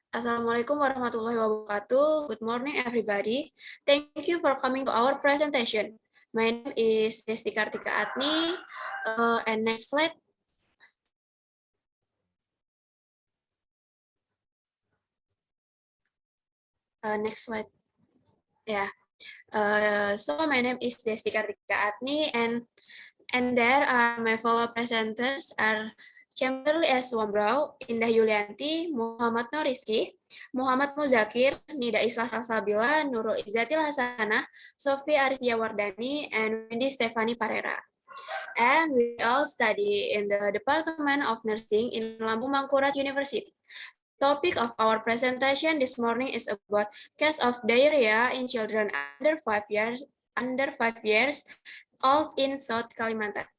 Assalamualaikum warahmatullahi wabarakatuh. Good morning, everybody. Thank you for coming to our presentation. My name is Desti Kartika Atni, and next slide. Next slide. Yeah. So my name is Desti Kartika Atni, and there are my fellow presenters are Chamberlain S. Wambrau, Indah Yulianti, Muhammad Noriski, Muhammad Muzakir, Nida Islah Salsabila, Nurul Izzatil Hasanah, Sofi Arifia Wardani, and Wendy Stefani Parera. And we all study in the Department of Nursing in Lambung Mangkurat University. Topic of our presentation this morning is about case of diarrhea in children under 5 years old in South Kalimantan.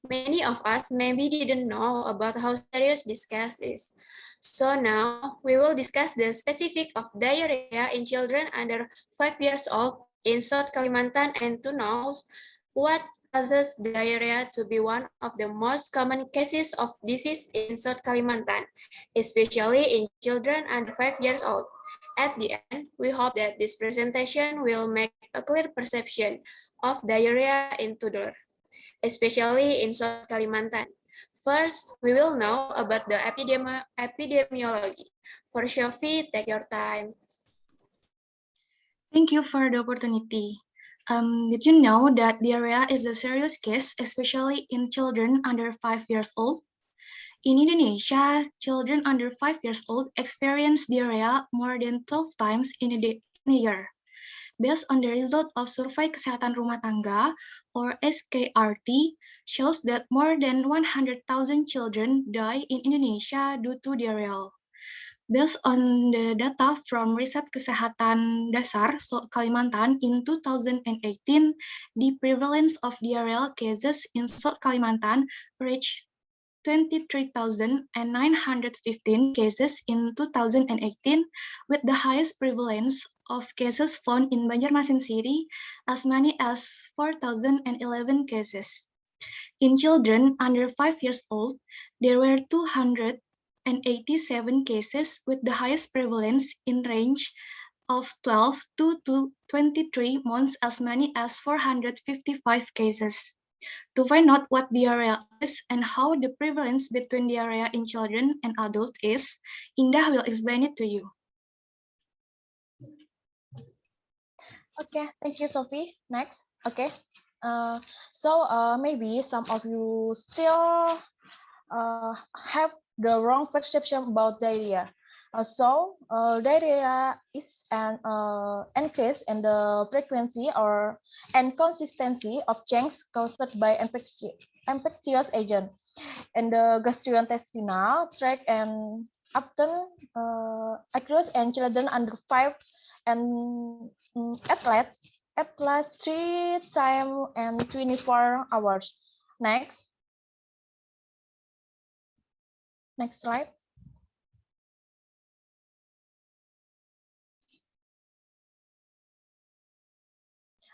Many of us maybe didn't know about how serious this case is. So now we will discuss the specific of diarrhea in children under 5 years old in South Kalimantan and to know what causes diarrhea to be one of the most common cases of disease in South Kalimantan, especially in children under 5 years old. At the end, we hope that this presentation will make a clear perception of diarrhea in toddlers, especially in South Kalimantan. First, we will know about the epidemiology. For Shofi, take your time. Thank you for the opportunity. Did you know that diarrhea is a serious case, especially in children under 5 years old? In Indonesia, children under 5 years old experience diarrhea more than 12 times in a year. Based on the result of Survei Kesehatan Rumah Tangga, or SKRT, shows that more than 100,000 children die in Indonesia due to diarrhea. Based on the data from Riset Kesehatan Dasar Kalimantan in 2018, the prevalence of diarrheal cases in South Kalimantan reached 23,915 cases in 2018, with the highest prevalence of cases found in Banjarmasin City, as many as 4,011 cases. In children under 5 years old, there were 287 cases, with the highest prevalence in range of 12 to 23 months, as many as 455 cases. To find out what diarrhea is and how the prevalence between diarrhea in children and adults is, Indah will explain it to you. Okay, thank you, Sophie. Next. Okay. Maybe some of you still have the wrong perception about diarrhea. Diarrhea is an increase in the frequency and consistency of change caused by infectious agent in the gastrointestinal tract and often occurs in children under 5 and at least 3 times and 24 hours. Next slide.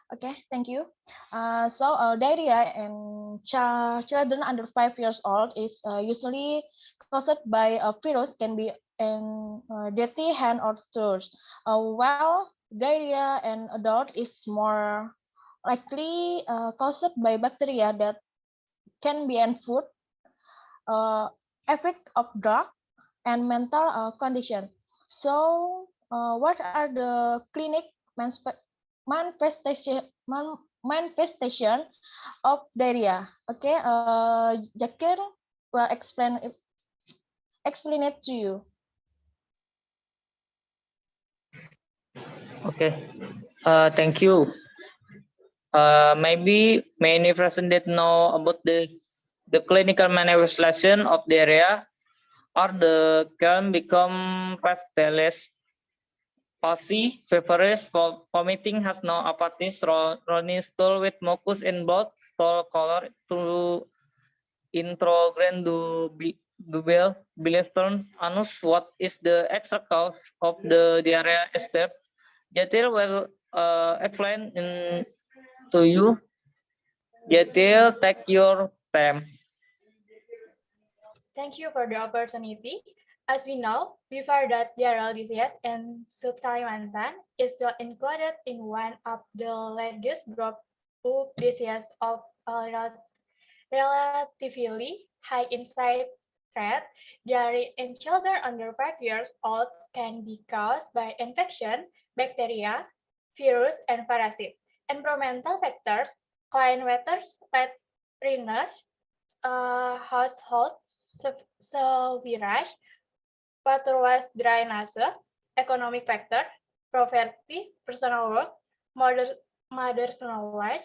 Okay, thank you. Diarrhea in children under 5 years old is usually caused by a virus, can be in dirty hand or tools. While diarrhea in adult is more likely caused by bacteria that can be in food, effect of drug, and mental condition. So, what are the clinic manifestation of diarrhea? Okay, Jakir will explain it to you. Okay, thank you. Maybe many persons that know about the clinical manifestation of diarrhea, or the can become restless, palsy, feverish, vomiting, has no appetite, running stool with mucus in blood, stool color to intrograndular bilastron anus. What is the exact cause of the diarrhea step? Jatil will explain to you. Jatil, take your time. Thank you for the opportunity. As we know, before that diarrheal disease in South Kalimantan is still included in one of the largest group of diseases of relatively high incidence rate. Diarrhea in children under 5 years old can be caused by infection, bacteria, virus, and parasite. Environmental factors, clean water, drainage, household sewerage, water-wise drainage, economic factor, poverty, personal work, mother's knowledge,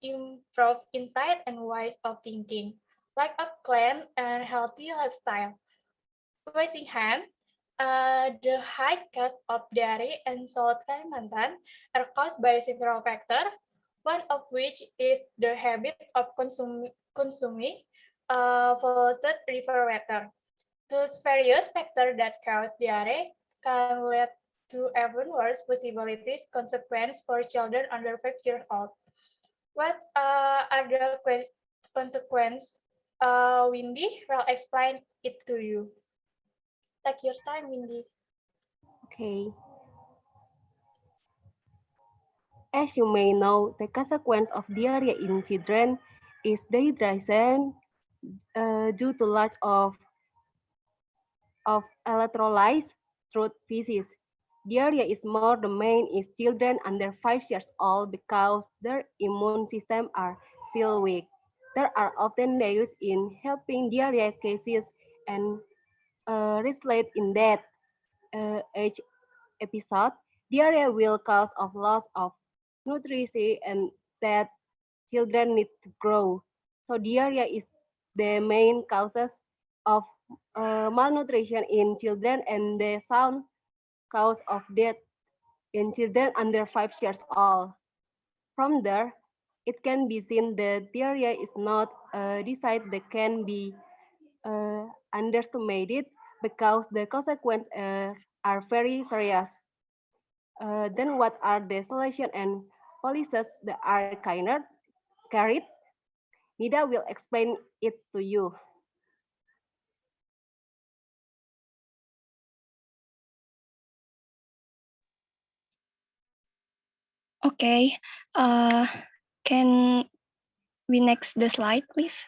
improve insight and ways of thinking, lack of clean and healthy lifestyle. Raising hand, the high cost of dairy and South Kalimantan are caused by several factors, one of which is the habit of consuming polluted river water. Those various factors that cause diarrhea can lead to even worse possibilities consequences for children under 5 years old. What are the consequences? Windy will explain it to you. Take your time, Windy. Okay. As you may know, the consequence of diarrhea in children is dehydration due to lack of electrolytes through feces. Diarrhea is more the main in children under 5 years old because their immune system are still weak. There are often delays in helping diarrhea cases and result in death. Age episode, diarrhea will cause of loss of nutrition and that children need to grow. So diarrhea is the main causes of malnutrition in children and the sound cause of death in children under 5 years old. From there, it can be seen that diarrhea is not a disease that can be underestimated because the consequences are very serious. Then what are the solutions and policies that are carried? Nida will explain it to you. Okay, can we next the slide, please?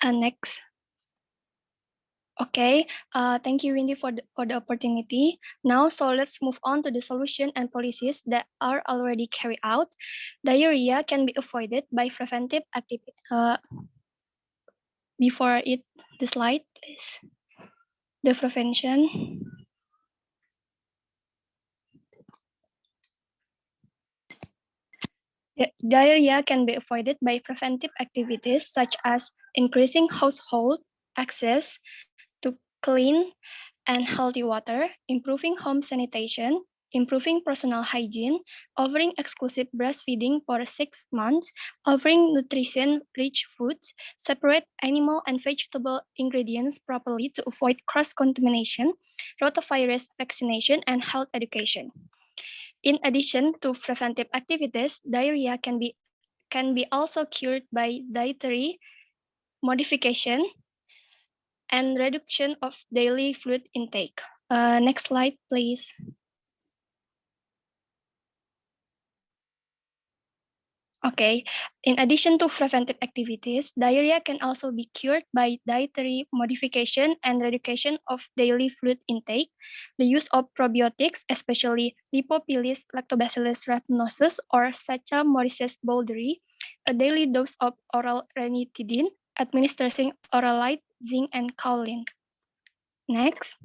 Next. Okay, thank you, Windy, for the opportunity. Now, so let's move on to the solution and policies that are already carried out. Diarrhea can be avoided by preventive activity. Before it, the slide, please. The prevention. Diarrhea can be avoided by preventive activities such as increasing household access to clean and healthy water, improving home sanitation, improving personal hygiene, offering exclusive breastfeeding for 6 months, offering nutrition-rich foods, separate animal and vegetable ingredients properly to avoid cross-contamination, rotavirus vaccination, and health education. In addition to preventive activities, diarrhea can be also cured by dietary modification and reduction of daily fluid intake. Next slide, please. Okay, in addition to preventive activities, diarrhea can also be cured by dietary modification and reduction of daily fluid intake, the use of probiotics, especially Lipophilis lactobacillus rhamnosus or Saccharomyces boulderi, a daily dose of oral ranitidine, administering oral light, zinc, and kaolin. Next.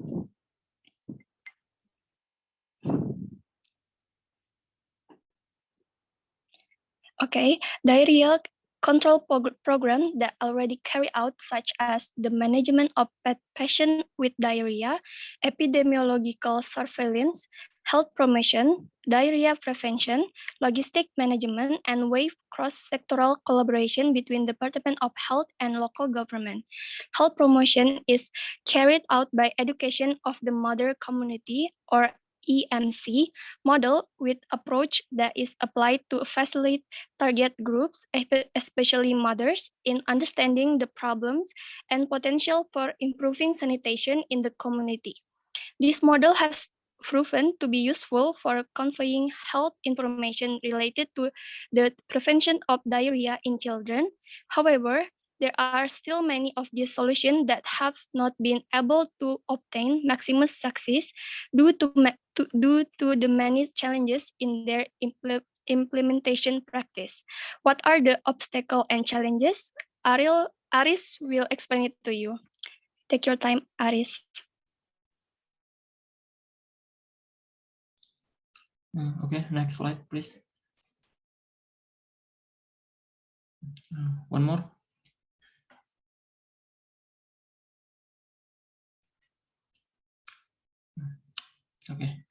Okay, diarrheal control program that already carry out, such as the management of patient with diarrhea, epidemiological surveillance, health promotion, diarrhea prevention, logistic management, and wave cross-sectoral collaboration between Department of Health and local government. Health promotion is carried out by education of the mother community or EMC model with approach that is applied to facilitate target groups, especially mothers, in understanding the problems and potential for improving sanitation in the community. This model has proven to be useful for conveying health information related to the prevention of diarrhea in children. However, there are still many of these solutions that have not been able to obtain maximum success due to the many challenges in their implementation practice. What are the obstacles and challenges? Aris will explain it to you. Take your time, Aris. Okay, next slide, please. One more. Okay.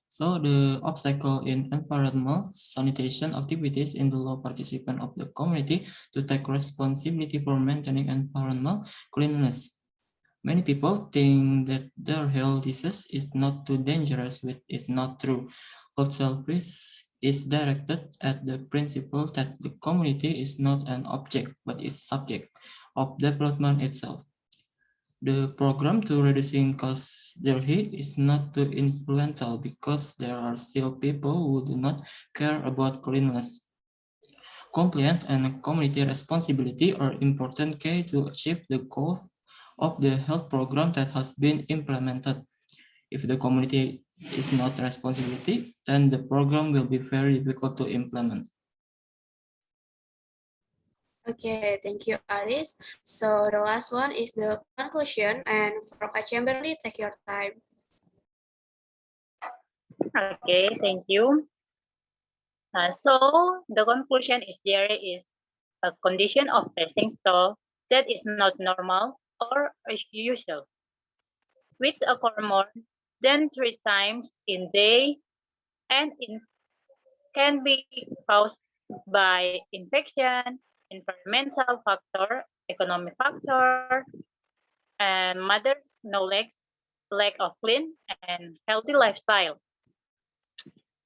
So the obstacle in environmental sanitation activities in the low participant of the community to take responsibility for maintaining environmental cleanliness. Many people think that their health disease is not too dangerous, which is not true. Health risk is directed at the principle that the community is not an object, but is subject of development itself. The program to reducing cause heat is not too influential because there are still people who do not care about cleanliness. Compliance and community responsibility are important key to achieve the goals of the health program that has been implemented. If the community is not responsibility, then the program will be very difficult to implement. Okay, thank you, Aris. So the last one is the conclusion, and for Kak Chamberlain, take your time. Okay, thank you. So the conclusion is diarrhea is a condition of passing stool that is not normal or usual, which occur more than 3 times in a day and can be caused by infection, environmental factor, economic factor, and mother knowledge, lack of clean and healthy lifestyle.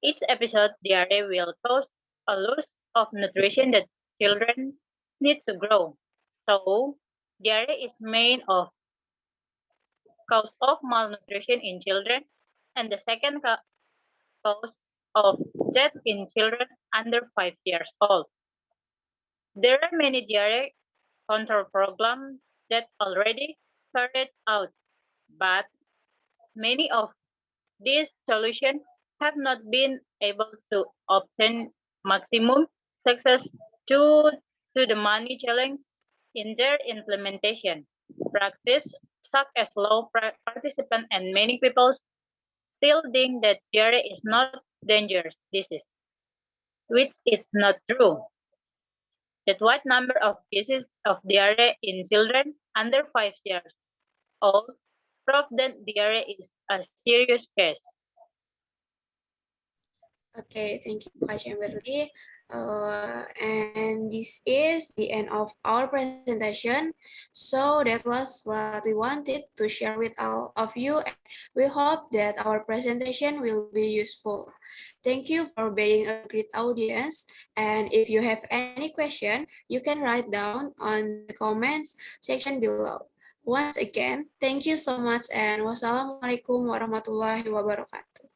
Each episode diarrhea will cause a loss of nutrition that children need to grow. So diarrhea is main of cause of malnutrition in children, and the second cause of death in children under 5 years old. There are many diarrhea control programs that already carried out, but many of these solutions have not been able to obtain maximum success due to the money challenge in their implementation. Practice such as low participant and many people still think that diarrhea is not dangerous disease, which is not true. That wide number of cases of diarrhea in children under 5 years old prove that diarrhea is a serious case. Okay, thank you, Kak Chamberlain. And this is the end of our presentation. So that was what we wanted to share with all of you. We hope that our presentation will be useful. Thank you for being a great audience. And if you have any question, you can write down on the comments section below. Once again, thank you so much and wassalamualaikum warahmatullahi wabarakatuh.